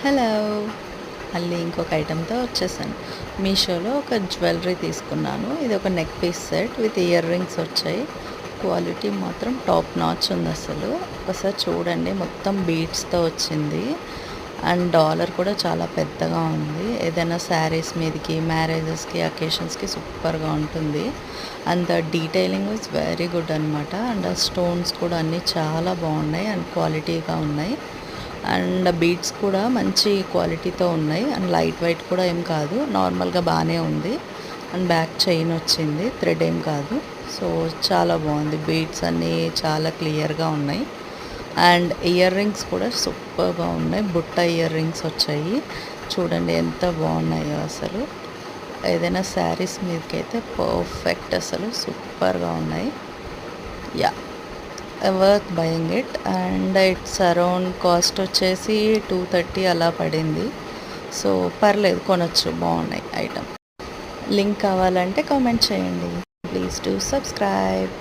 Hello! మళ్ళీ ఇంకొక ఐటెమ్‌తో వచ్చేసాను. మీషోలో ఒక జ్యువెలరీ తీసుకున్నాను. ఇది ఒక neck piece set with earrings వచ్చాయి. క్వాలిటీ మాత్రం టాప్ నాచ్ ఉందసలు. ఒకసారి చూడండి, మొత్తం బీడ్స్‌తో వచ్చింది. అండ్ డాలర్ కూడా చాలా పెద్దగా ఉంది. ఏదైనా శారీస్ మీదకి, మ్యారేజెస్‌కి, అకేషన్స్‌కి సూపర్‌గా ఉంటుంది. And the detailing is very good అనమాట. అండ్ ఆ స్టోన్స్ కూడా అన్నీ చాలా బాగున్నాయి అండ్ క్వాలిటీగా ఉన్నాయి. అండ్ బీడ్స్ కూడా మంచి క్వాలిటీతో ఉన్నాయి. అండ్ లైట్ వెయిట్ కూడా ఏం కాదు, నార్మల్గా బాగానే ఉంది. అండ్ బ్యాక్ చైన్ వచ్చింది, థ్రెడ్ ఏం కాదు. సో చాలా బాగుంది. బీడ్స్ అన్నీ చాలా క్లియర్గా ఉన్నాయి. అండ్ ఇయర్ రింగ్స్ కూడా సూపర్గా ఉన్నాయి. బుట్ట ఇయర్ రింగ్స్ వచ్చాయి. చూడండి ఎంత బాగున్నాయో అసలు. ఏదైనా శారీస్ మీదకైతే పర్ఫెక్ట్, అసలు సూపర్గా ఉన్నాయి. Yeah, worth buying it. And it's around cost వచ్చేసి 230 అలా పడింది. సో పర్లేదు, కొనొచ్చు, బాగున్నాయి ఐటమ్. లింక్ కావాలంటే కామెంట్ చేయండి. Please do subscribe.